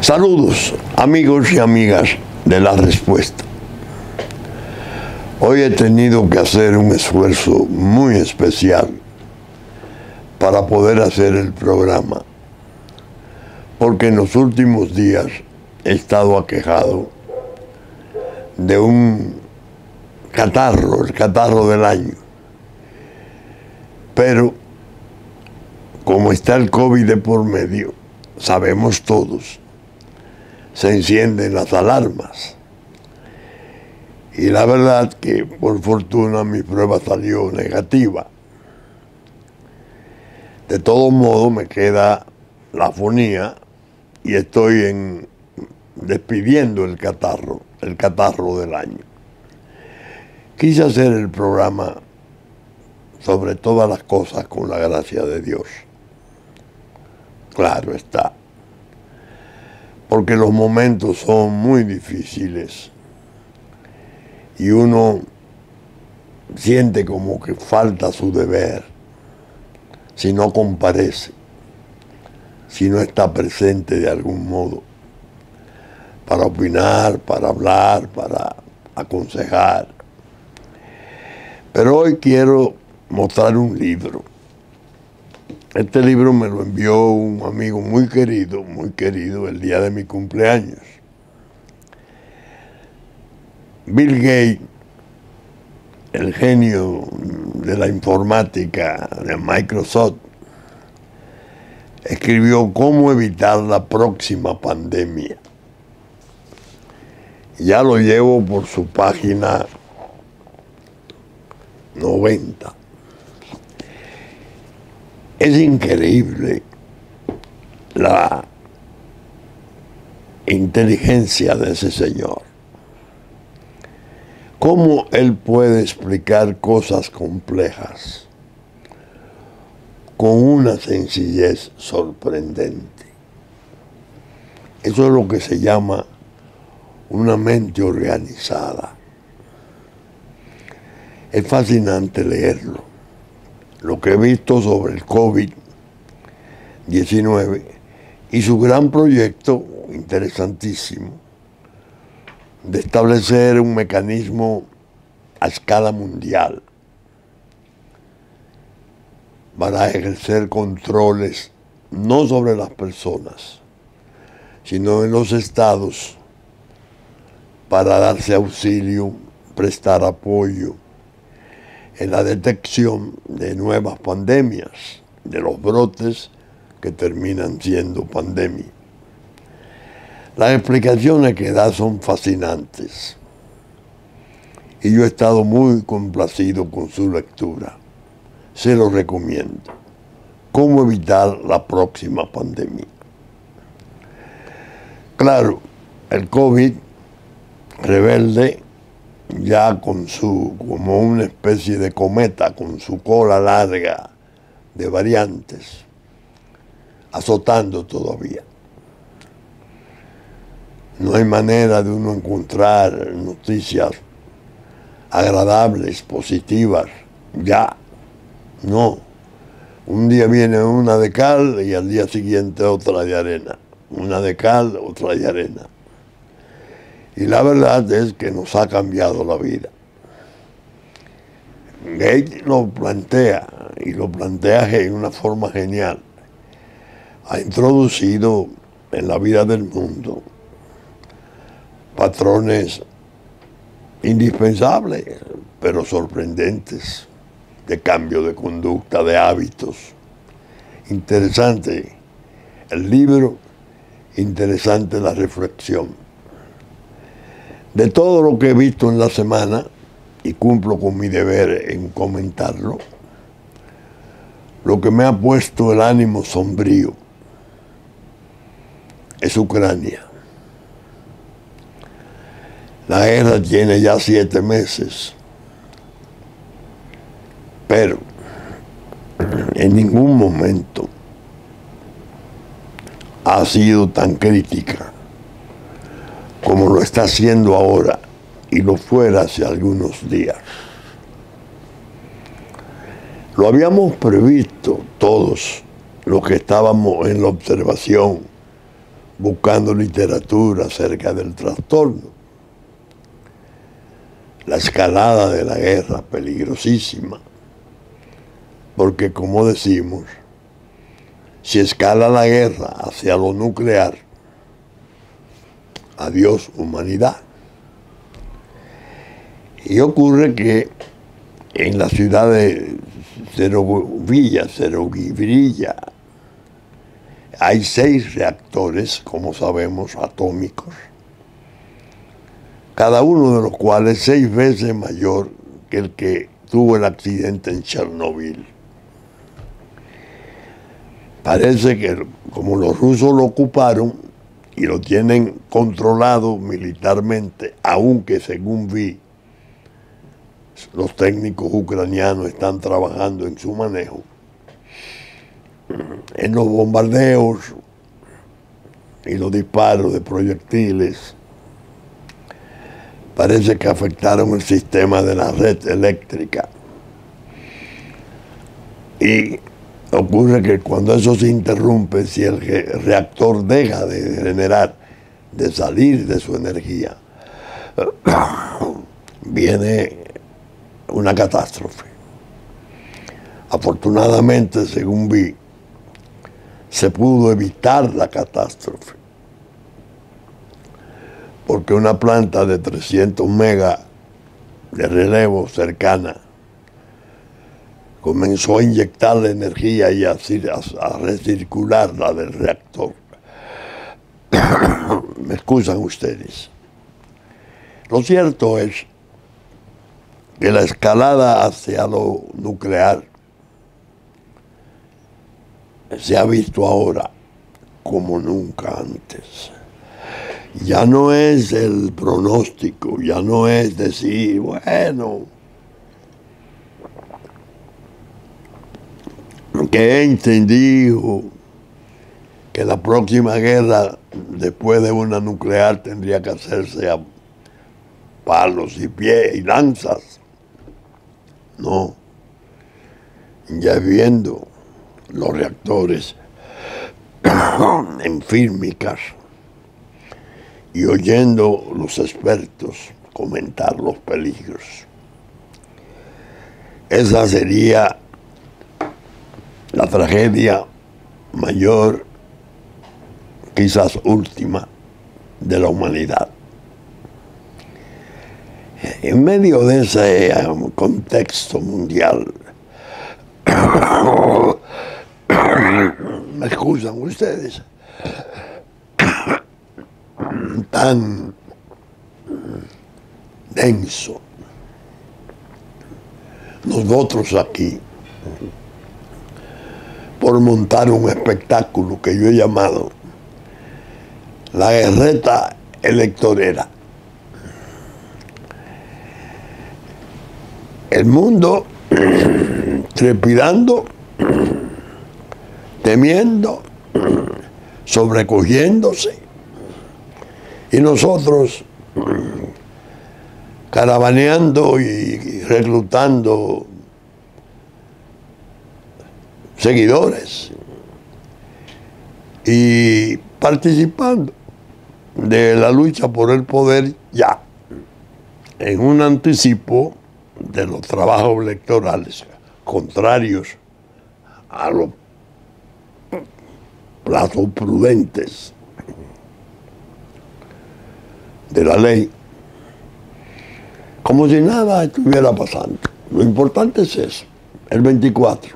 Saludos, amigos y amigas de La Respuesta. Hoy he tenido que hacer un esfuerzo muy especial para poder hacer el programa, porque en los últimos días he estado aquejado de un catarro, el catarro del año. Pero como está el COVID de por medio, sabemos todos, se encienden las alarmas. Y la verdad que por fortuna mi prueba salió negativa. De todo modo me queda la afonía y estoy despidiendo el catarro del año. Quise hacer el programa sobre todas las cosas con la gracia de Dios. Claro está. Porque los momentos son muy difíciles y uno siente como que falta su deber si no comparece, si no está presente de algún modo para opinar, para hablar, para aconsejar. Pero hoy quiero mostrar un libro. Este libro me lo envió un amigo muy querido, el día de mi cumpleaños. Bill Gates, el genio de la informática de Microsoft, escribió cómo evitar la próxima pandemia. Ya lo llevo por su página 90. Es increíble la inteligencia de ese señor. Cómo él puede explicar cosas complejas con una sencillez sorprendente. Eso es lo que se llama una mente organizada. Es fascinante leerlo. Lo que he visto sobre el COVID-19 y su gran proyecto, interesantísimo, de establecer un mecanismo a escala mundial para ejercer controles no sobre las personas, sino en los estados para darse auxilio, prestar apoyo en la detección de nuevas pandemias, de los brotes que terminan siendo pandemia. Las explicaciones que da son fascinantes y yo he estado muy complacido con su lectura. Se lo recomiendo. ¿Cómo evitar la próxima pandemia? Claro, el COVID rebelde, ya como una especie de cometa, con su cola larga de variantes, azotando todavía. No hay manera de uno encontrar noticias agradables, positivas, ya, no. Un día viene una de cal y al día siguiente otra de arena. Una de cal, otra de arena. Y la verdad es que nos ha cambiado la vida. Gates lo plantea, y lo plantea de una forma genial. Ha introducido en la vida del mundo patrones indispensables, pero sorprendentes, de cambio de conducta, de hábitos. Interesante el libro, interesante la reflexión. De todo lo que he visto en la semana, y cumplo con mi deber en comentarlo, lo que me ha puesto el ánimo sombrío es Ucrania. La guerra tiene ya 7 meses, pero en ningún momento ha sido tan crítica como lo está haciendo ahora y lo fuera hace algunos días. Lo habíamos previsto todos los que estábamos en la observación, buscando literatura acerca del trastorno. La escalada de la guerra, peligrosísima, porque como decimos, si escala la guerra hacia lo nuclear, adiós humanidad. Y ocurre que en la ciudad de Cerrovilla, hay 6 reactores, como sabemos, atómicos, cada uno de los cuales 6 veces mayor que el que tuvo el accidente en Chernobyl. Parece que como los rusos lo ocuparon y lo tienen controlado militarmente, aunque según vi, los técnicos ucranianos están trabajando en su manejo, en los bombardeos y los disparos de proyectiles, parece que afectaron el sistema de la red eléctrica. Y ocurre que cuando eso se interrumpe, si el reactor deja de generar, de salir de su energía, viene una catástrofe. Afortunadamente, según vi, se pudo evitar la catástrofe, porque una planta de 300 megas de relevo cercana comenzó a inyectarle energía y a recircular la del reactor. Me excusan ustedes. Lo cierto es que la escalada hacia lo nuclear se ha visto ahora como nunca antes. Ya no es el pronóstico, ya no es decir, bueno, que Einstein dijo que la próxima guerra después de una nuclear tendría que hacerse a palos y pies y lanzas. No, ya viendo los reactores en fílmicas y oyendo los expertos comentar los peligros, esa sería la tragedia mayor, quizás última, de la humanidad. En medio de ese contexto mundial, me excusan ustedes, tan denso, nosotros aquí, por montar un espectáculo que yo he llamado la guerreta electorera. El mundo trepidando, temiendo, sobrecogiéndose, y nosotros caravaneando y reclutando seguidores y participando de la lucha por el poder ya en un anticipo de los trabajos electorales contrarios a los plazos prudentes de la ley, como si nada estuviera pasando. Lo importante es eso, el 24.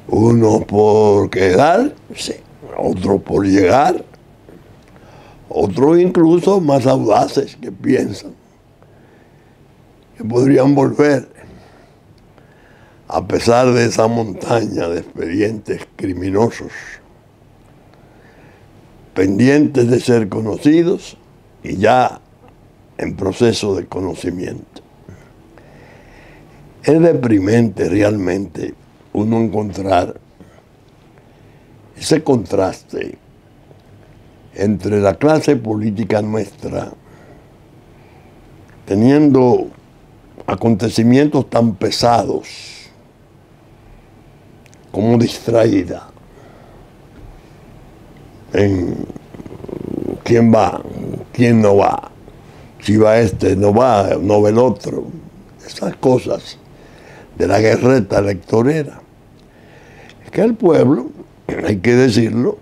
Uno por quedarse, otro por llegar, otros incluso más audaces que piensan que podrían volver a pesar de esa montaña de expedientes criminosos pendientes de ser conocidos y ya en proceso de conocimiento. Es deprimente realmente uno encontrar ese contraste entre la clase política nuestra, teniendo acontecimientos tan pesados como distraída en quién va, quién no va, si va este, no va el otro, esas cosas de la guerreta electorera. Es que el pueblo, hay que decirlo,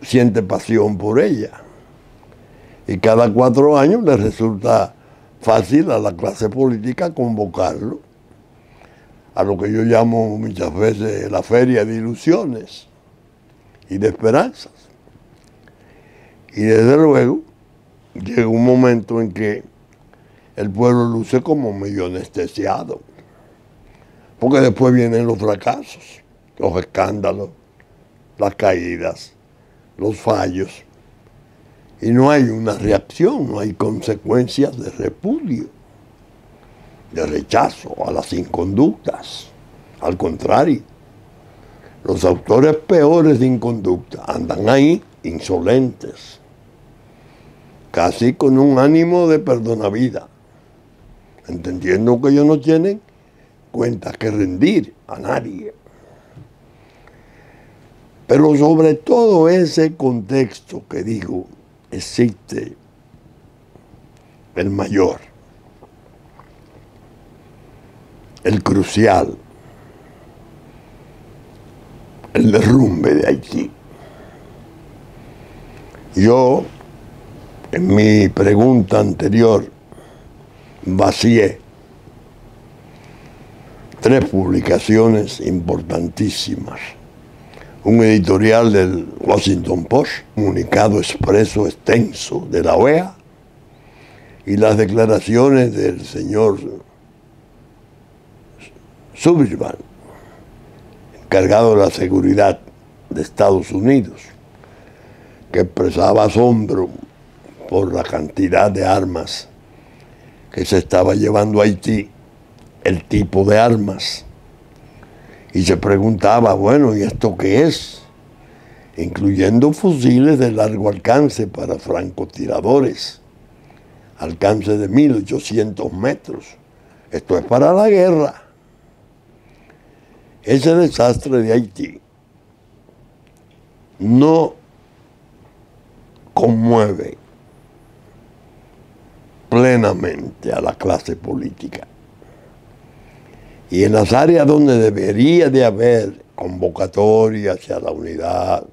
siente pasión por ella. Y cada 4 años le resulta fácil a la clase política convocarlo a lo que yo llamo muchas veces la feria de ilusiones y de esperanzas. Y desde luego llega un momento en que el pueblo luce como medio anestesiado, porque después vienen los fracasos, los escándalos, las caídas, los fallos, y no hay una reacción, no hay consecuencias de repudio, de rechazo a las inconductas. Al contrario, los autores peores de inconducta andan ahí insolentes, casi con un ánimo de perdonavida, entendiendo que ellos no tienen cuentas que rendir a nadie. Pero sobre todo ese contexto que digo, existe el mayor, el crucial, el derrumbe de Haití. Yo, en mi pregunta anterior, vacié 3 publicaciones importantísimas. Un editorial del Washington Post, comunicado expreso extenso de la OEA y las declaraciones del señor Sullivan, encargado de la seguridad de Estados Unidos, que expresaba asombro por la cantidad de armas que se estaba llevando a Haití, el tipo de armas. Y se preguntaba, bueno, ¿y esto qué es? Incluyendo fusiles de largo alcance para francotiradores, alcance de 1800 metros. Esto es para la guerra. Ese desastre de Haití no conmueve plenamente a la clase política. Y en las áreas donde debería de haber convocatoria hacia la unidad,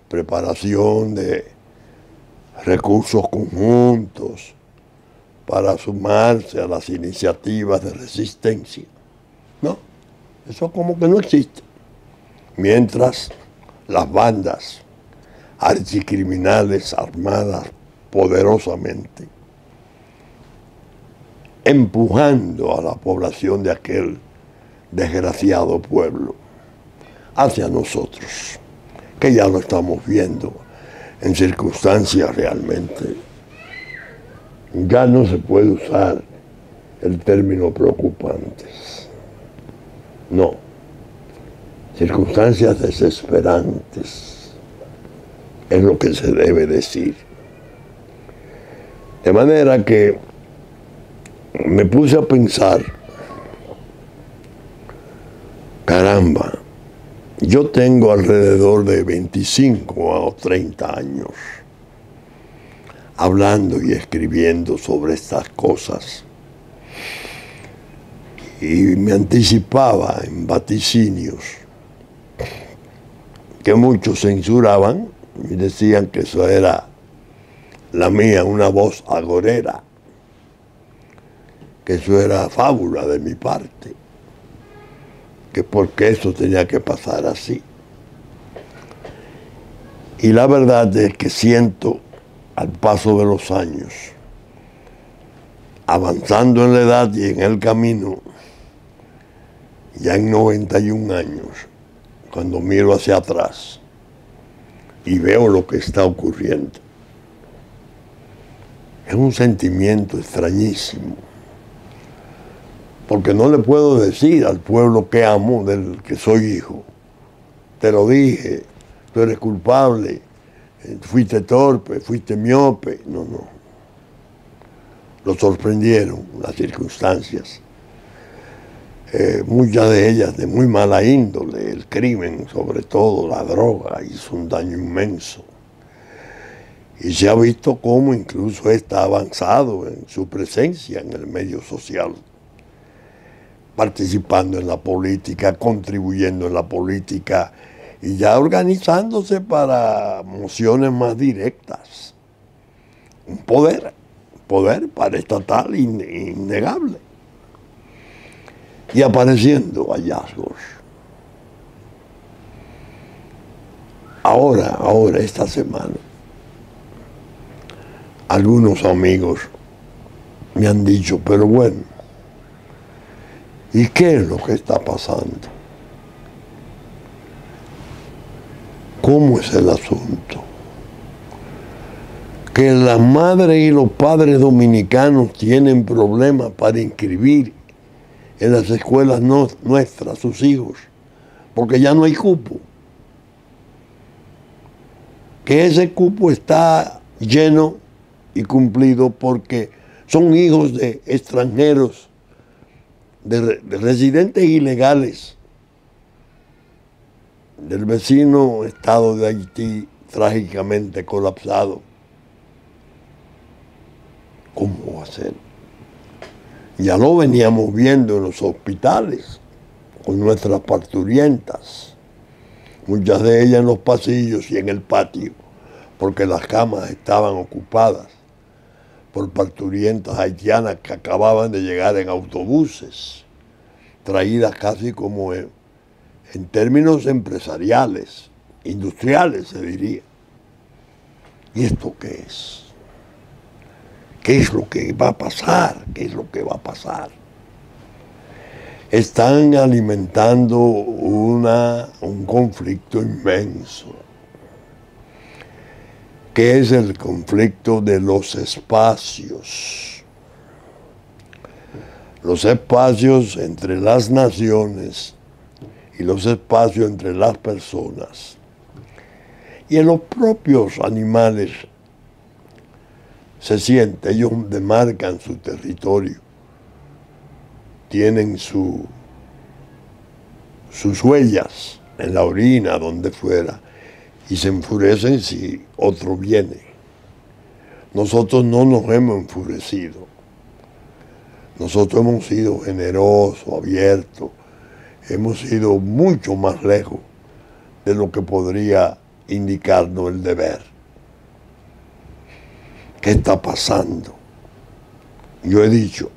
preparación de recursos conjuntos para sumarse a las iniciativas de resistencia, no, eso como que no existe. Mientras las bandas archicriminales armadas poderosamente, empujando a la población de aquel desgraciado pueblo hacia nosotros, que ya lo estamos viendo en circunstancias realmente. Ya no se puede usar el término preocupantes. No, circunstancias desesperantes es lo que se debe decir. De manera que me puse a pensar, caramba, yo tengo alrededor de 25 o 30 años hablando y escribiendo sobre estas cosas. Y me anticipaba en vaticinios que muchos censuraban y decían que eso era la mía, una voz agorera, que eso era fábula de mi parte, que porque eso tenía que pasar así. Y la verdad es que siento, al paso de los años, avanzando en la edad y en el camino, ya en 91 años, cuando miro hacia atrás y veo lo que está ocurriendo, Es un sentimiento extrañísimo, porque no le puedo decir al pueblo que amo, del que soy hijo, te lo dije, tú eres culpable, fuiste torpe, fuiste miope. No, no. Lo sorprendieron las circunstancias, muchas de ellas de muy mala índole. El crimen, sobre todo la droga, hizo un daño inmenso. Y se ha visto cómo incluso está avanzado en su presencia en el medio social, participando en la política, contribuyendo en la política y ya organizándose para mociones más directas. Un poder paraestatal innegable. Y apareciendo hallazgos. Ahora, esta semana, algunos amigos me han dicho, pero bueno, ¿y qué es lo que está pasando? ¿Cómo es el asunto? Que las madres y los padres dominicanos tienen problemas para inscribir en las escuelas nuestras sus hijos, porque ya no hay cupo. Que ese cupo está lleno y cumplido porque son hijos de extranjeros, de residentes ilegales del vecino estado de Haití, trágicamente colapsado. ¿Cómo va a ser? Ya lo veníamos viendo en los hospitales, con nuestras parturientas, muchas de ellas en los pasillos y en el patio, porque las camas estaban ocupadas por parturientas haitianas que acababan de llegar en autobuses, traídas casi como en términos empresariales, industriales se diría. ¿Y esto qué es? ¿Qué es lo que va a pasar? ¿Qué es lo que va a pasar? Están alimentando un conflicto inmenso, que es el conflicto de los espacios. Los espacios entre las naciones y los espacios entre las personas. Y en los propios animales se siente, ellos demarcan su territorio, tienen sus huellas en la orina, donde fuera, y se enfurecen si otro viene. Nosotros no nos hemos enfurecido. Nosotros hemos sido generosos, abiertos, hemos ido mucho más lejos de lo que podría indicarnos el deber. ¿Qué está pasando? Yo he dicho,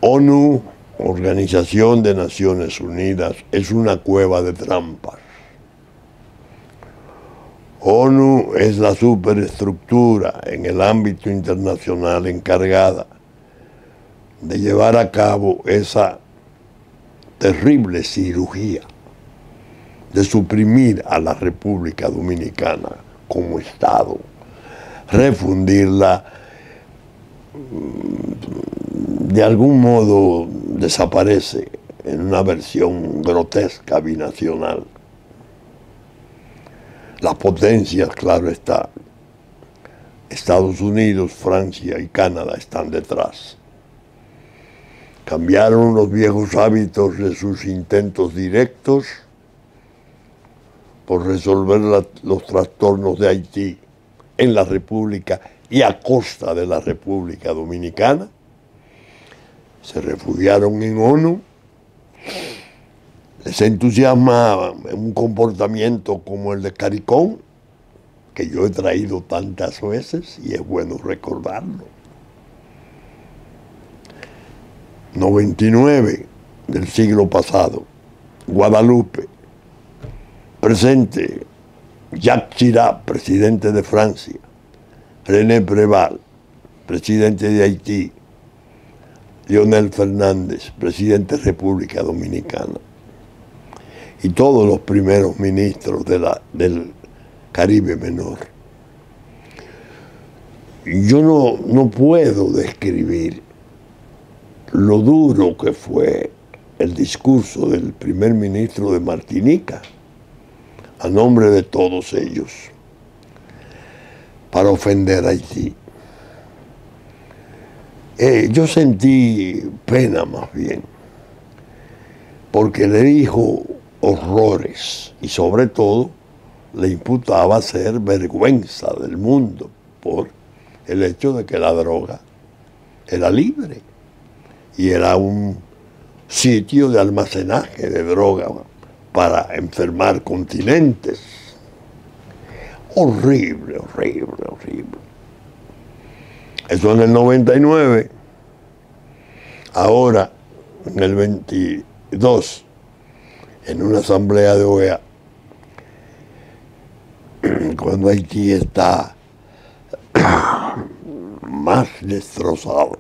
ONU, Organización de Naciones Unidas, es una cueva de trampas. ONU es la superestructura en el ámbito internacional encargada de llevar a cabo esa terrible cirugía de suprimir a la República Dominicana como Estado, refundirla, de algún modo desaparece en una versión grotesca binacional. Las potencias, claro está, Estados Unidos, Francia y Canadá están detrás. Cambiaron los viejos hábitos de sus intentos directos por resolver los trastornos de Haití en la República y a costa de la República Dominicana. Se refugiaron en ONU. Les entusiasma un comportamiento como el de CARICOM, que yo he traído tantas veces y es bueno recordarlo. 99 del siglo pasado, Guadalupe, presente, Jacques Chirac, presidente de Francia, René Préval, presidente de Haití, Leonel Fernández, presidente de República Dominicana, y todos los primeros ministros del Caribe Menor. yo no puedo describir lo duro que fue el discurso del primer ministro de Martinica, a nombre de todos ellos, para ofender a Haití. Yo sentí pena más bien, porque le dijo horrores y sobre todo le imputaba ser vergüenza del mundo por el hecho de que la droga era libre y era un sitio de almacenaje de droga para enfermar continentes. Horrible, horrible, horrible. Eso en el 99. Ahora, en el 22, en una asamblea de OEA, cuando Haití está más destrozado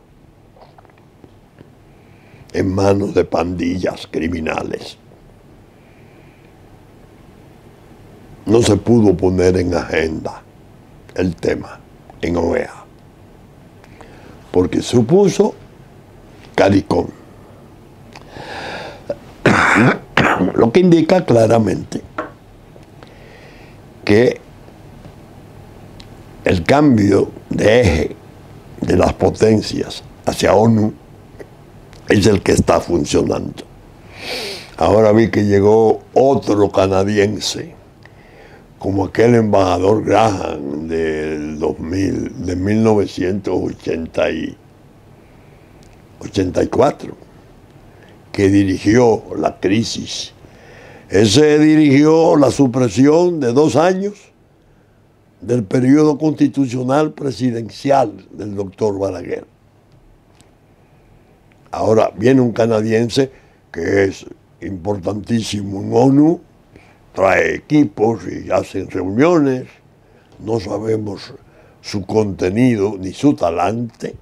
en manos de pandillas criminales, no se pudo poner en agenda el tema en OEA, porque supuso CARICOM, lo que indica claramente que el cambio de eje de las potencias hacia ONU es el que está funcionando. Ahora vi que llegó otro canadiense, como aquel embajador Graham de 1984, que dirigió la crisis. Ese dirigió la supresión de 2 años del periodo constitucional presidencial del doctor Balaguer. Ahora viene un canadiense que es importantísimo en ONU, trae equipos y hacen reuniones, no sabemos su contenido ni su talante,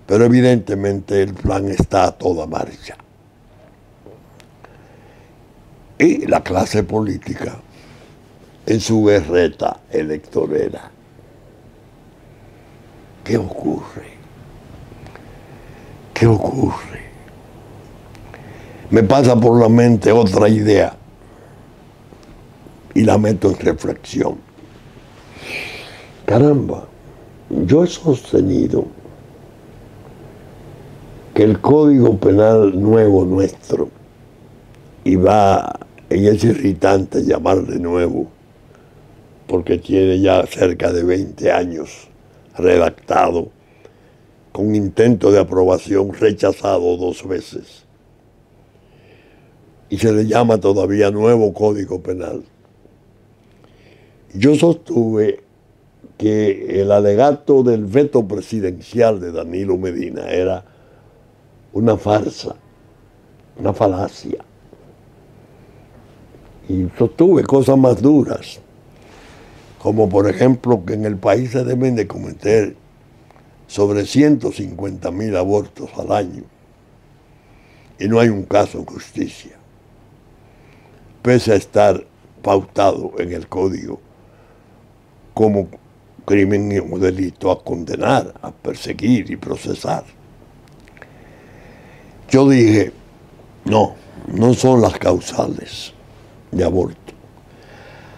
pero evidentemente el plan está a toda marcha. Y la clase política en su berreta electorera. ¿Qué ocurre? ¿Qué ocurre? Me pasa por la mente otra idea y la meto en reflexión. Caramba, yo he sostenido que el Código Penal nuevo nuestro, y es irritante llamarle nuevo, porque tiene ya cerca de 20 años redactado, con intento de aprobación rechazado 2 veces. Y se le llama todavía nuevo Código Penal. Yo sostuve que el alegato del veto presidencial de Danilo Medina era una farsa, una falacia. Y sostuve cosas más duras, como por ejemplo que en el país se deben de cometer sobre 150.000 abortos al año y no hay un caso en justicia, pese a estar pautado en el código como crimen o delito a condenar, a perseguir y procesar. Yo dije, no son las causales de aborto.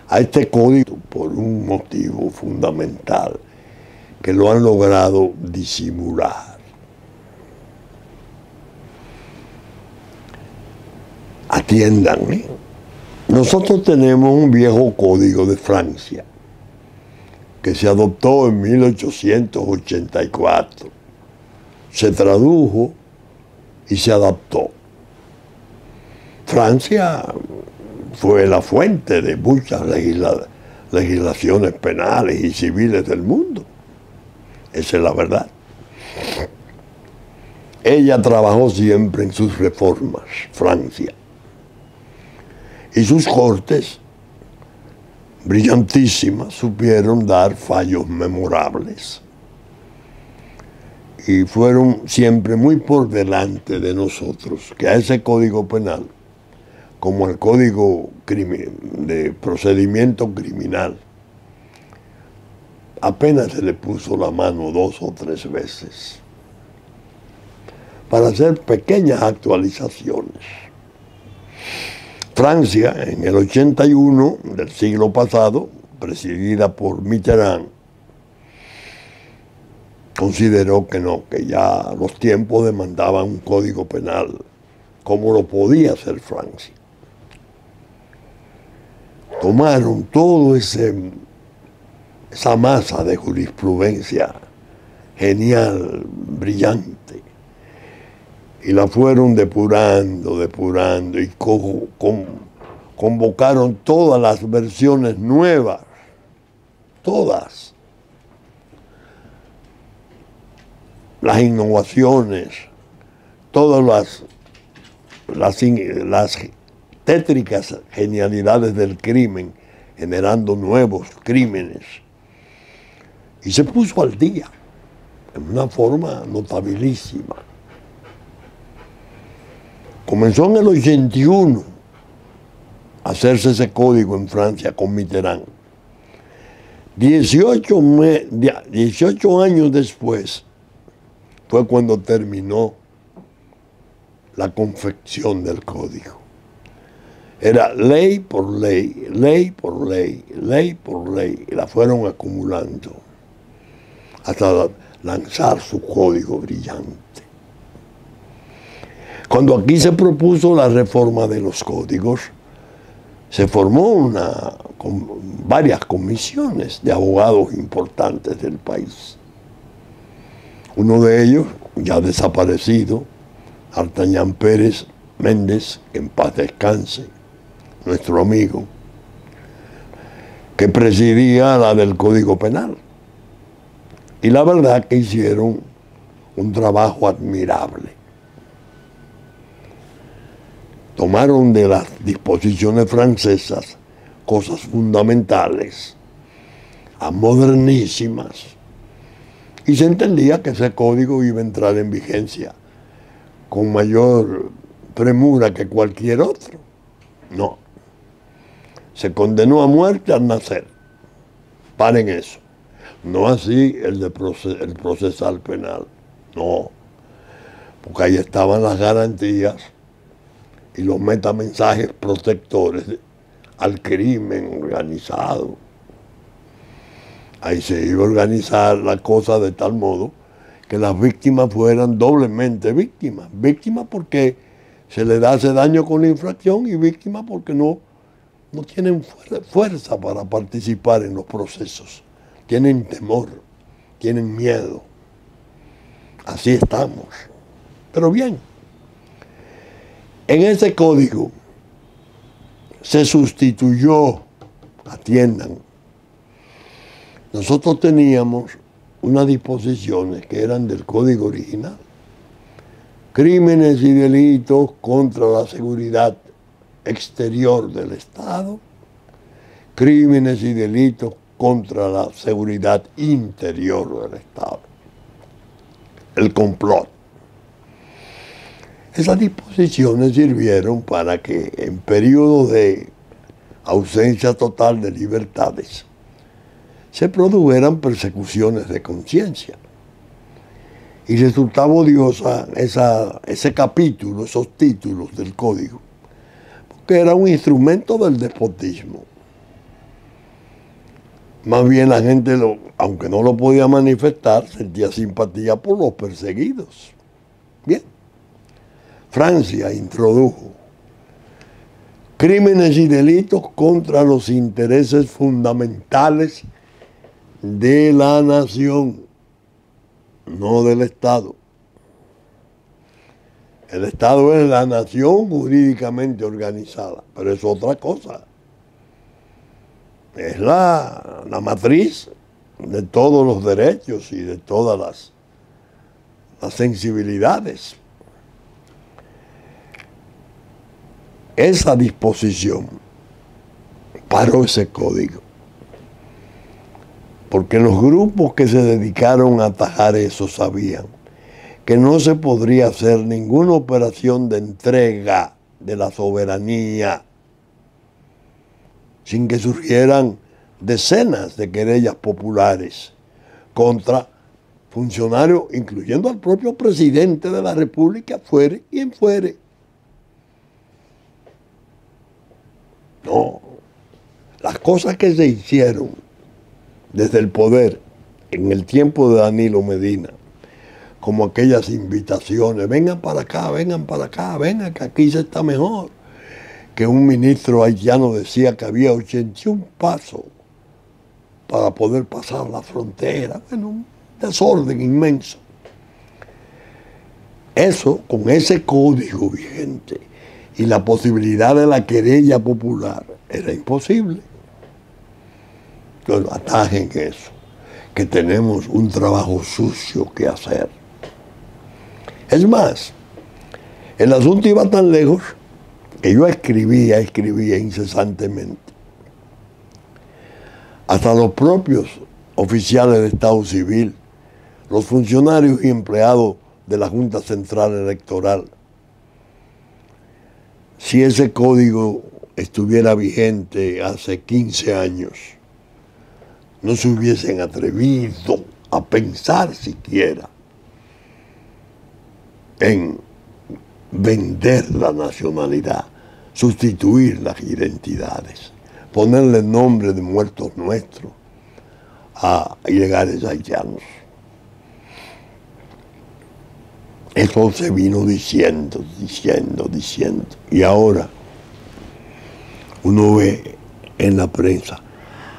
A este código, por un motivo fundamental, que lo han logrado disimular. Atiendan, ¿eh? Nosotros tenemos un viejo código de Francia que se adoptó en 1884. Se tradujo y se adaptó. Francia fue la fuente de muchas legislaciones penales y civiles del mundo. Esa es la verdad. Ella trabajó siempre en sus reformas, Francia. Y sus cortes, brillantísimas, supieron dar fallos memorables. Y fueron siempre muy por delante de nosotros, que a ese código penal, como al código de procedimiento criminal, apenas se le puso la mano 2 o 3 veces para hacer pequeñas actualizaciones. Francia, en el 81 del siglo pasado, presidida por Mitterrand, consideró que no, que ya los tiempos demandaban un código penal como lo podía hacer Francia. Tomaron todo esa masa de jurisprudencia genial, brillante, y la fueron depurando y convocaron todas las versiones nuevas, todas las innovaciones, todas las tétricas genialidades del crimen, generando nuevos crímenes, y se puso al día en una forma notabilísima. Comenzó en el 81 a hacerse ese código en Francia con Mitterrand. 18 años después fue cuando terminó la confección del código. Era ley por ley, ley por ley, ley por ley, y la fueron acumulando hasta lanzar su código brillante. Cuando aquí se propuso la reforma de los códigos, se formó varias comisiones de abogados importantes del país. Uno de ellos, ya desaparecido, Artañán Pérez Méndez, que en paz descanse, nuestro amigo, que presidía la del Código Penal. Y la verdad que hicieron un trabajo admirable. Tomaron de las disposiciones francesas cosas fundamentales, modernísimas, y se entendía que ese código iba a entrar en vigencia con mayor premura que cualquier otro. No. Se condenó a muerte al nacer. Paren eso. No así el procesal penal. No. Porque ahí estaban las garantías y los metamensajes protectores al crimen organizado. Ahí se iba a organizar la cosa de tal modo que las víctimas fueran doblemente víctimas. Víctimas porque se les hace daño con la infracción, y víctimas porque no tienen fuerza para participar en los procesos. Tienen temor, tienen miedo. Así estamos. Pero bien, en ese código se sustituyó, atiendan, nosotros teníamos unas disposiciones que eran del código original. Crímenes y delitos contra la seguridad exterior del Estado, crímenes y delitos contra la seguridad interior del Estado. El complot. Esas disposiciones sirvieron para que en periodos de ausencia total de libertades se produjeran persecuciones de conciencia. Y resultaba odiosa ese capítulo, esos títulos del código, porque era un instrumento del despotismo. Más bien la gente, aunque no lo podía manifestar, sentía simpatía por los perseguidos. Bien. Francia introdujo crímenes y delitos contra los intereses fundamentales de la nación, no del Estado. El Estado es la nación jurídicamente organizada, pero es otra cosa. Es la matriz de todos los derechos y de todas las sensibilidades. Esa disposición paró ese código, porque los grupos que se dedicaron a atajar eso sabían que no se podría hacer ninguna operación de entrega de la soberanía sin que surgieran decenas de querellas populares contra funcionarios, incluyendo al propio presidente de la República, fuere quien fuere. No, las cosas que se hicieron desde el poder en el tiempo de Danilo Medina, como aquellas invitaciones, vengan para acá, vengan que aquí se está mejor, que un ministro haitiano decía que había 81 pasos para poder pasar la frontera, bueno, un desorden inmenso. Eso, con ese código vigente y la posibilidad de la querella popular, era imposible. Entonces, atajen eso, que tenemos un trabajo sucio que hacer. Es más, el asunto iba tan lejos que yo escribía incesantemente. Hasta los propios oficiales de Estado Civil, los funcionarios y empleados de la Junta Central Electoral, si ese código estuviera vigente hace 15 años, no se hubiesen atrevido a pensar siquiera en vender la nacionalidad, sustituir las identidades, ponerle nombre de muertos nuestros a ilegales haitianos. Eso se vino diciendo. Y ahora uno ve en la prensa,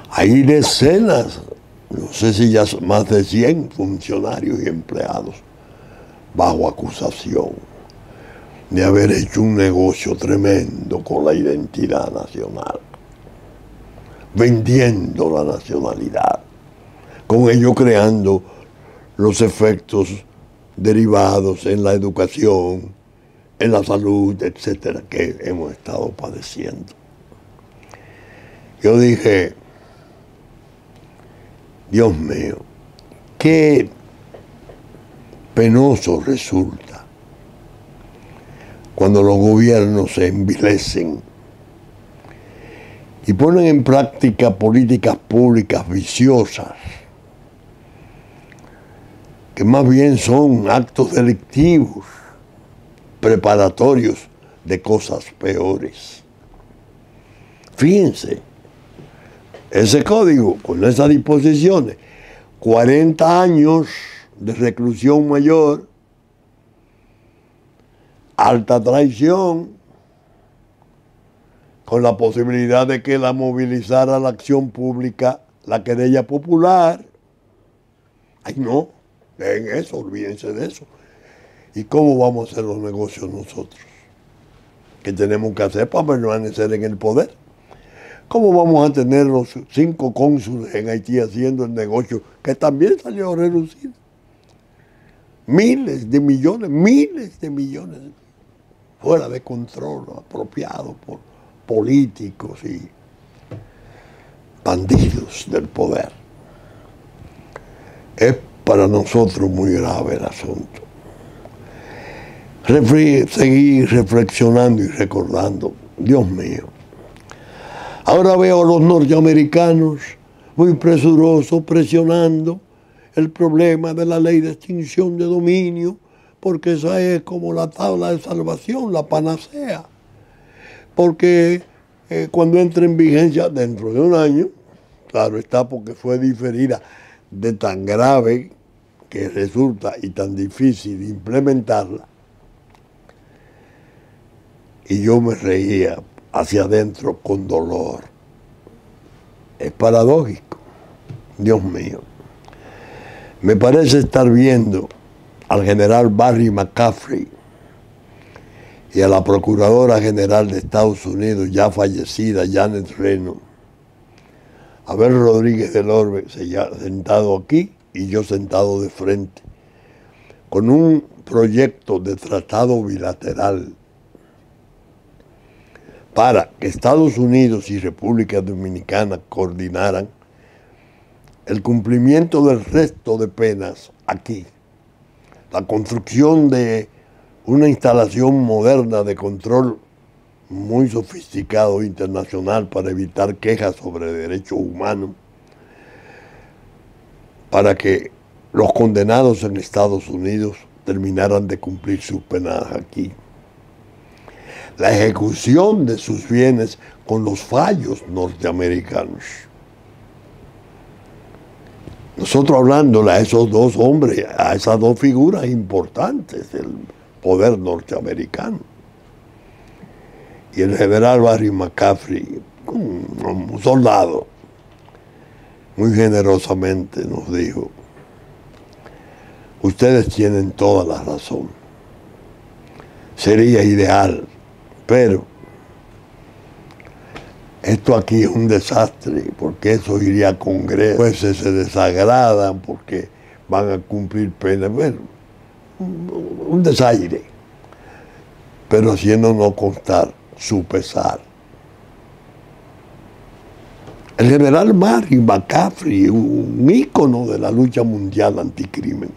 hay decenas, no sé si ya más de 100 funcionarios y empleados bajo acusación de haber hecho un negocio tremendo con la identidad nacional, vendiendo la nacionalidad, con ello creando los efectos derivados en la educación, en la salud, etcétera, que hemos estado padeciendo. Yo dije, Dios mío, qué penoso resulta cuando los gobiernos se envilecen y ponen en práctica políticas públicas viciosas, que más bien son actos delictivos, preparatorios de cosas peores. Fíjense, ese código, con esas disposiciones, 40 años de reclusión mayor, alta traición, con la posibilidad de que la movilizara la acción pública, la querella popular. Ay, no, dejen eso, olvídense de eso. ¿Y cómo vamos a hacer los negocios nosotros? ¿Qué tenemos que hacer para permanecer en el poder? ¿Cómo vamos a tener los 5 cónsules en Haití haciendo el negocio que también salió a relucir? Miles de millones, fuera de control, apropiados por políticos y bandidos del poder. Es para nosotros muy grave el asunto. Seguir reflexionando y recordando, Dios mío. Ahora veo a los norteamericanos muy presurosos presionando el problema de la ley de extinción de dominio, porque esa es como la tabla de salvación, la panacea. Porque cuando entre en vigencia dentro de un año, claro está, porque fue diferida de tan grave que resulta y tan difícil implementarla. Y yo me reía hacia adentro con dolor. Es paradójico, Dios mío. Me parece estar viendo al general Barry McCaffrey y a la Procuradora General de Estados Unidos, ya fallecida, Janet Reno, Abel Rodríguez del Orbe sentado aquí y yo sentado de frente, con un proyecto de tratado bilateral para que Estados Unidos y República Dominicana coordinaran el cumplimiento del resto de penas aquí, la construcción de una instalación moderna de control muy sofisticado internacional para evitar quejas sobre derechos humanos, para que los condenados en Estados Unidos terminaran de cumplir sus penas aquí. La ejecución de sus bienes con los fallos norteamericanos. Nosotros hablándole a esos dos hombres, a esas dos figuras importantes del poder norteamericano. Y el general Barry McCaffrey, un soldado, muy generosamente nos dijo: ustedes tienen toda la razón. Sería ideal, pero esto aquí es un desastre, porque eso iría a Congreso, pues se desagradan porque van a cumplir pena. Bueno, un desaire, pero haciendo no constar su pesar. El general Barry McCaffrey, un ícono de la lucha mundial anticrimen.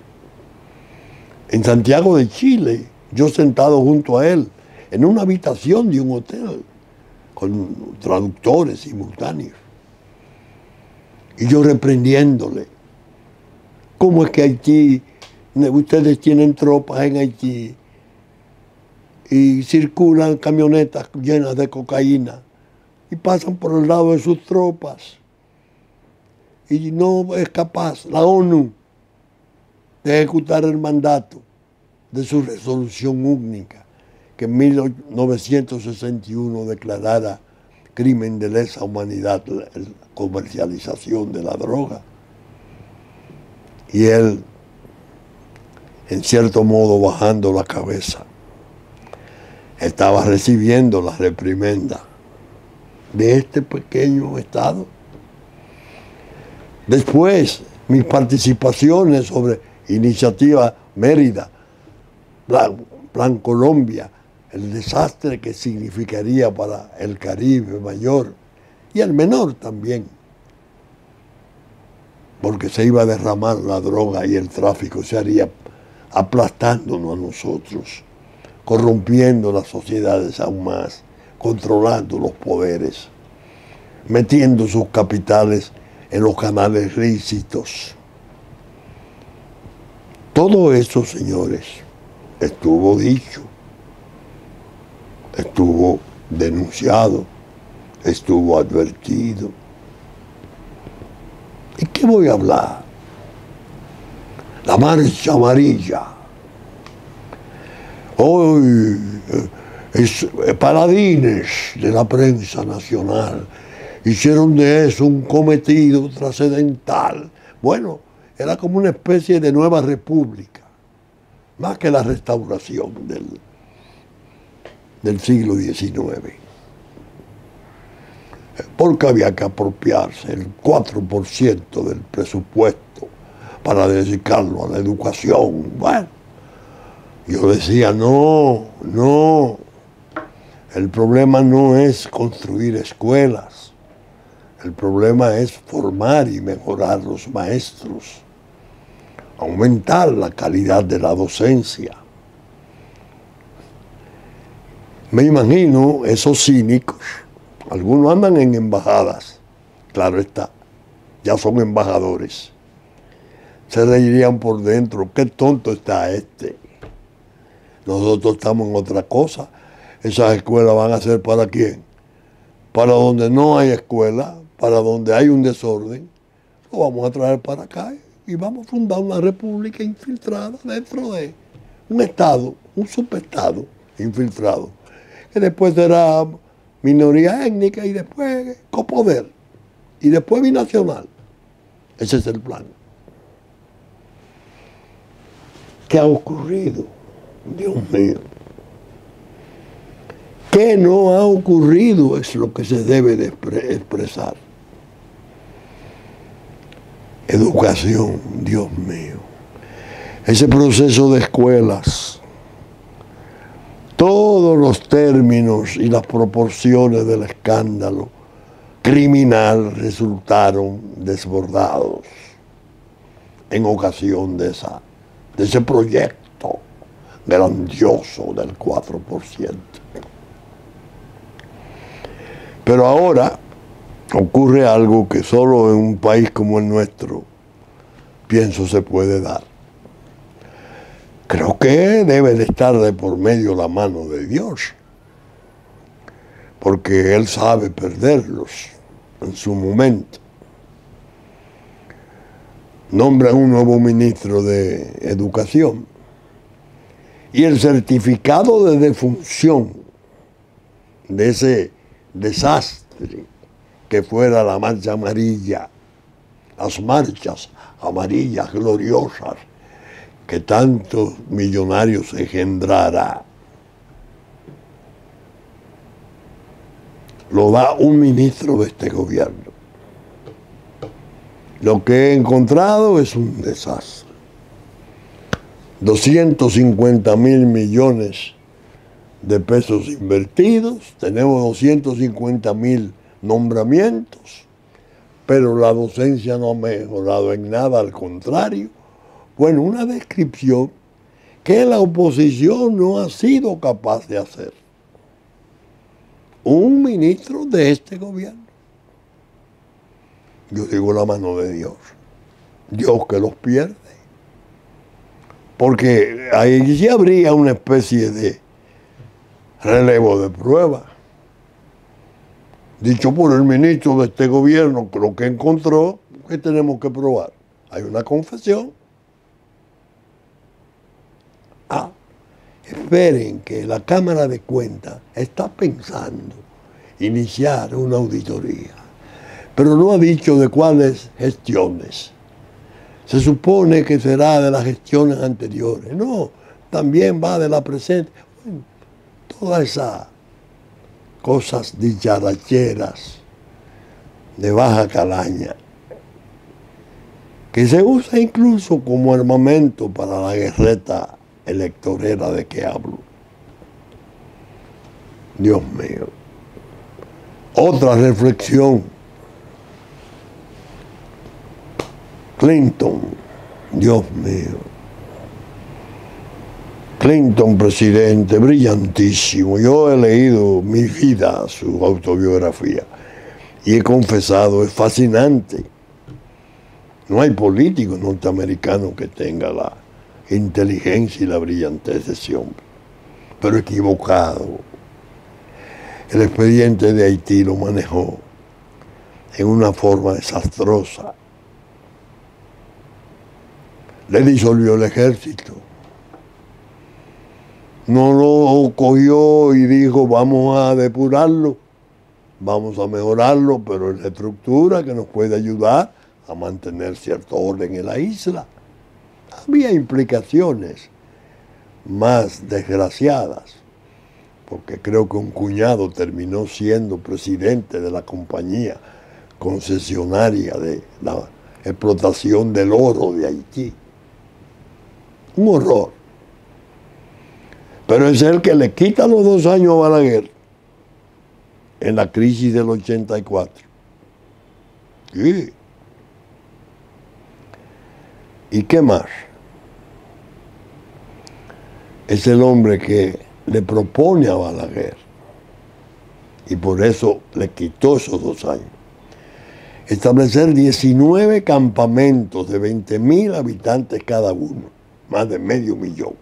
En Santiago de Chile, yo sentado junto a él, en una habitación de un hotel, con traductores simultáneos. Y yo reprendiéndole: ¿cómo es que Haití, ustedes tienen tropas en Haití y circulan camionetas llenas de cocaína y pasan por el lado de sus tropas y no es capaz la ONU de ejecutar el mandato de su resolución única que en 1961 declarara crimen de lesa humanidad la comercialización de la droga? Y él, en cierto modo, bajando la cabeza, estaba recibiendo la reprimenda de este pequeño Estado. Después, mis participaciones sobre Iniciativa Mérida, Plan Colombia, el desastre que significaría para el Caribe mayor y el menor también, porque se iba a derramar la droga y el tráfico se haría aplastándonos a nosotros, corrompiendo las sociedades aún más, controlando los poderes, metiendo sus capitales en los canales lícitos. Todo eso, señores, estuvo dicho, estuvo denunciado, estuvo advertido. ¿Y qué voy a hablar? La marcha amarilla. Hoy paladines de la prensa nacional hicieron de eso un cometido trascendental. Bueno, era como una especie de nueva república, más que la restauración del siglo XIX. Porque había que apropiarse el 4% del presupuesto para dedicarlo a la educación. Bueno, yo decía, no, el problema no es construir escuelas, el problema es formar y mejorar los maestros, aumentar la calidad de la docencia. Me imagino esos cínicos, algunos andan en embajadas, claro está, ya son embajadores, se reirían por dentro: qué tonto está este. Nosotros estamos en otra cosa. Esas escuelas van a ser ¿para quién? Para donde no hay escuela, para donde hay un desorden, lo vamos a traer para acá y vamos a fundar una república infiltrada dentro de un estado, un subestado infiltrado, que después será minoría étnica y después copoder y después binacional. Ese es el plan. ¿Qué ha ocurrido? Dios mío. ¿Qué no ha ocurrido? Es lo que se debe de expresar. Educación, Dios mío. Ese proceso de escuelas, todos los términos y las proporciones del escándalo criminal resultaron desbordados en ocasión de ese proyecto grandioso del 4%. Pero ahora ocurre algo que solo en un país como el nuestro, pienso, se puede dar. Creo que debe de estar de por medio la mano de Dios, porque Él sabe perderlos en su momento. Nombran un nuevo ministro de Educación y el certificado de defunción de ese desastre que fuera la marcha amarilla, las marchas amarillas gloriosas que tantos millonarios engendrará, lo da un ministro de este gobierno. Lo que he encontrado es un desastre. 250.000 millones de pesos invertidos, tenemos 250.000 nombramientos, pero la docencia no ha mejorado en nada, al contrario. Bueno, una descripción que la oposición no ha sido capaz de hacer. Un ministro de este gobierno. Yo digo la mano de Dios. Dios que los pierde. Porque ahí sí habría una especie de relevo de prueba. Dicho por el ministro de este gobierno, que lo que encontró, ¿qué tenemos que probar? Hay una confesión. Esperen que la Cámara de Cuentas está pensando iniciar una auditoría, pero no ha dicho de cuáles gestiones. Se supone que será de las gestiones anteriores. No, también va de la presente. Bueno, todas esas cosas dicharacheras de baja calaña, que se usa incluso como armamento para la guerreta electorera de que hablo. Dios mío. Otra reflexión. Clinton, Dios mío. Clinton, presidente, brillantísimo. Yo he leído mi vida, su autobiografía, y he confesado, es fascinante. No hay político norteamericano que tenga la inteligencia y la brillantez de ese hombre, pero equivocado. El expediente de Haití lo manejó en una forma desastrosa. Le disolvió el ejército. No lo cogió y dijo, vamos a depurarlo, vamos a mejorarlo, pero es la estructura que nos puede ayudar a mantener cierto orden en la isla. Había implicaciones más desgraciadas, porque creo que un cuñado terminó siendo presidente de la compañía concesionaria de la explotación del oro de Haití. Un horror. Pero es el que le quita los 2 años a Balaguer en la crisis del 84. Sí. ¿Y qué más? Es el hombre que le propone a Balaguer, y por eso le quitó esos 2 años, establecer 19 campamentos de 20.000 habitantes cada uno, más de medio millón.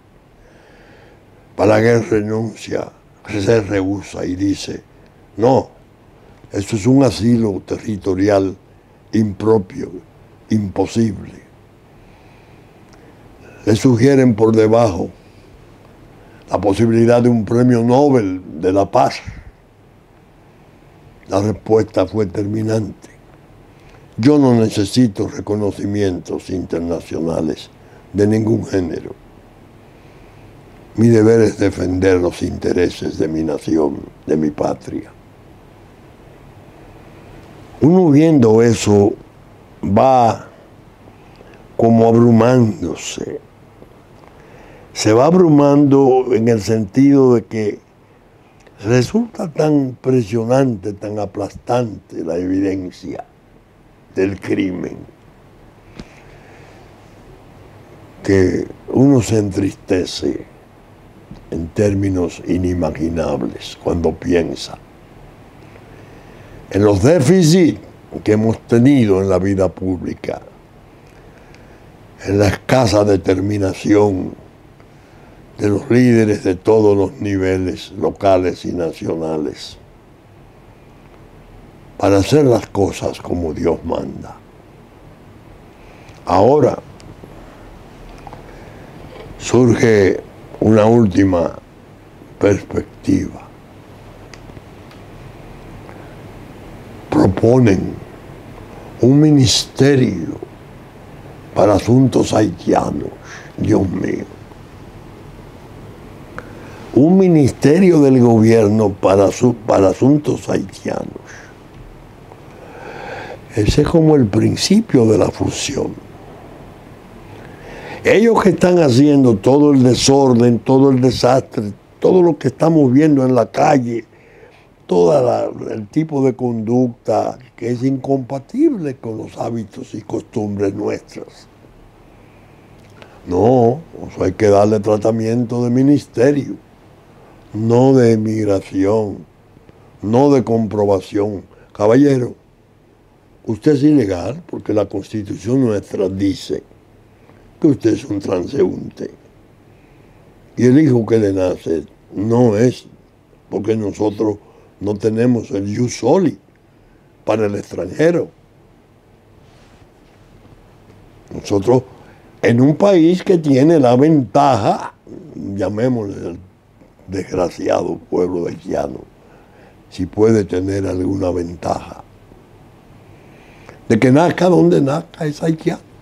Balaguer renuncia, se rehúsa y dice, no, eso es un asilo territorial impropio, imposible. Le sugieren por debajo la posibilidad de un premio Nobel de la Paz. La respuesta fue terminante. Yo no necesito reconocimientos internacionales de ningún género. Mi deber es defender los intereses de mi nación, de mi patria. Uno viendo eso va como abrumándose. Se va abrumando en el sentido de que resulta tan impresionante, tan aplastante la evidencia del crimen, que uno se entristece en términos inimaginables cuando piensa en los déficits que hemos tenido en la vida pública, en la escasa determinación de los líderes de todos los niveles locales y nacionales para hacer las cosas como Dios manda. Ahora surge una última perspectiva. Proponen un ministerio para asuntos haitianos. Dios mío. Un ministerio del gobierno para asuntos haitianos. Ese es como el principio de la fusión. Ellos que están haciendo todo el desorden, todo el desastre, todo lo que estamos viendo en la calle, todo el tipo de conducta que es incompatible con los hábitos y costumbres nuestras. No, eso hay que darle tratamiento de ministerio, no de emigración, no de comprobación. Caballero, usted es ilegal porque la Constitución nuestra dice que usted es un transeúnte. Y el hijo que le nace no es, porque nosotros no tenemos el ius soli para el extranjero. Nosotros, en un país que tiene la ventaja, llamémosle el desgraciado pueblo haitiano, si puede tener alguna ventaja, de que nazca donde nazca es haitiano.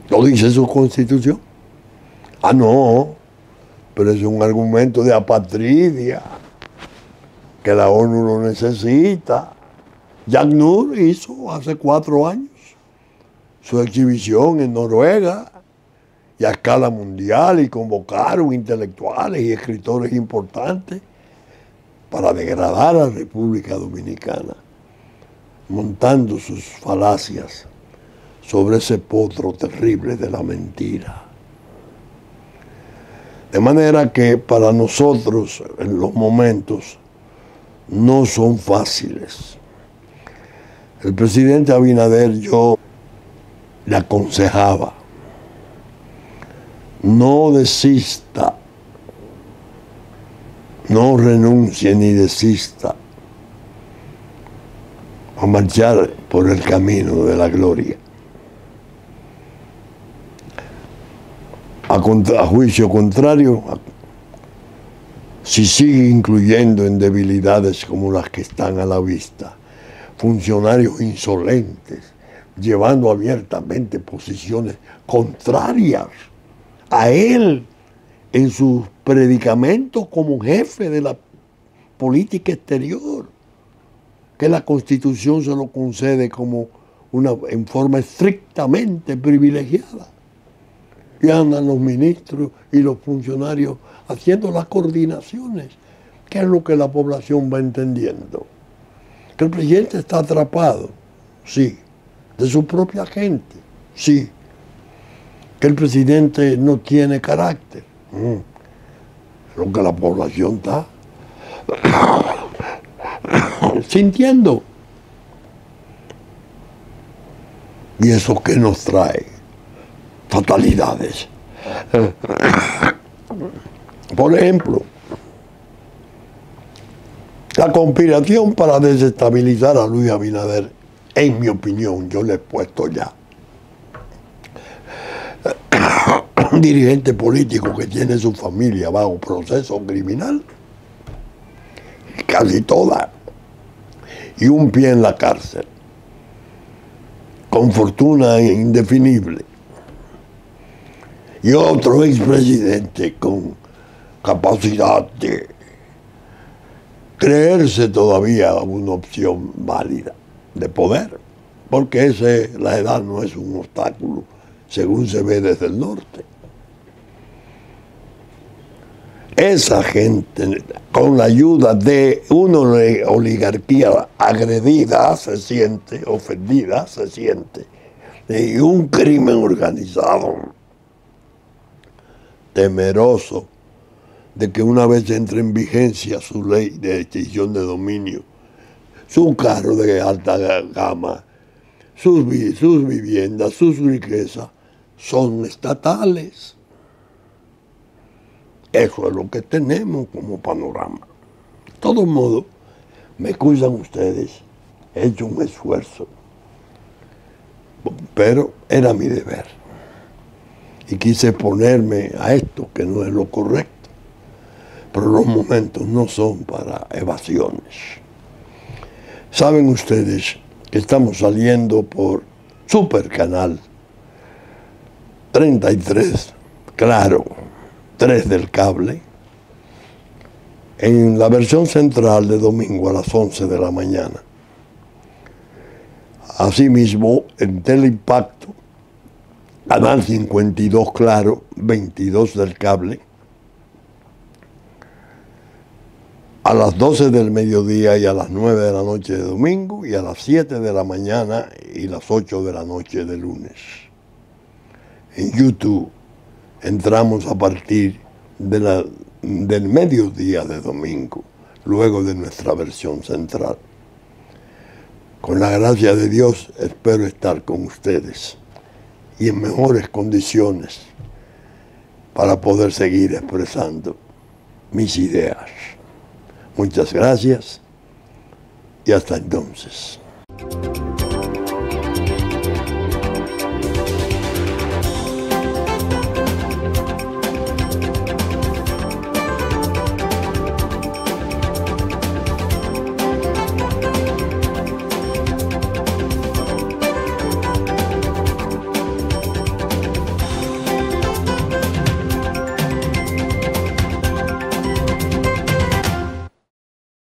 ¿Lo dice su Constitución? Ah, no, pero es un argumento de apatridia, que la ONU lo necesita. Jack Nur hizo hace 4 años su exhibición en Noruega y a escala mundial, y convocaron intelectuales y escritores importantes para degradar a la República Dominicana, montando sus falacias sobre ese potro terrible de la mentira. De manera que para nosotros en los momentos no son fáciles. El presidente Abinader, yo le aconsejaba, no desista, no renuncie ni desista a marchar por el camino de la gloria. A juicio contrario, si sigue incluyendo en debilidades como las que están a la vista, funcionarios insolentes, llevando abiertamente posiciones contrarias a él en sus predicamentos como jefe de la política exterior, que la Constitución se lo concede como en forma estrictamente privilegiada. Y andan los ministros y los funcionarios haciendo las coordinaciones. ¿Qué es lo que la población va entendiendo? Que el presidente está atrapado, sí. De su propia gente, sí. Que el presidente no tiene carácter. Lo que la población está sintiendo. ¿Y eso qué nos trae? Fatalidades. Por ejemplo, la conspiración para desestabilizar a Luis Abinader, en mi opinión, yo le he puesto ya. Un dirigente político que tiene su familia bajo proceso criminal, casi toda, y un pie en la cárcel, con fortuna indefinible. Y otro expresidente con capacidad de creerse todavía una opción válida de poder, porque la edad no es un obstáculo, según se ve desde el norte. Esa gente, con la ayuda de una oligarquía agredida, se siente, ofendida, se siente, y un crimen organizado temeroso de que una vez entre en vigencia su ley de extinción de dominio, su carro de alta gama, sus viviendas, sus riquezas, son estatales. Eso es lo que tenemos como panorama. De todos modos, me excusan ustedes, he hecho un esfuerzo, pero era mi deber. Y quise ponerme a esto, que no es lo correcto. Pero los momentos no son para evasiones. Saben ustedes que estamos saliendo por Super Canal 33, claro, 3 del cable, en la versión central de domingo a las 11 de la mañana. Asimismo, en Teleimpacto, Canal 52, claro, 22 del cable, a las 12 del mediodía y a las 9 de la noche de domingo, y a las 7 de la mañana y las 8 de la noche de lunes. En YouTube entramos a partir del mediodía de domingo, luego de nuestra versión central. Con la gracia de Dios espero estar con ustedes y en mejores condiciones para poder seguir expresando mis ideas. Muchas gracias y hasta entonces.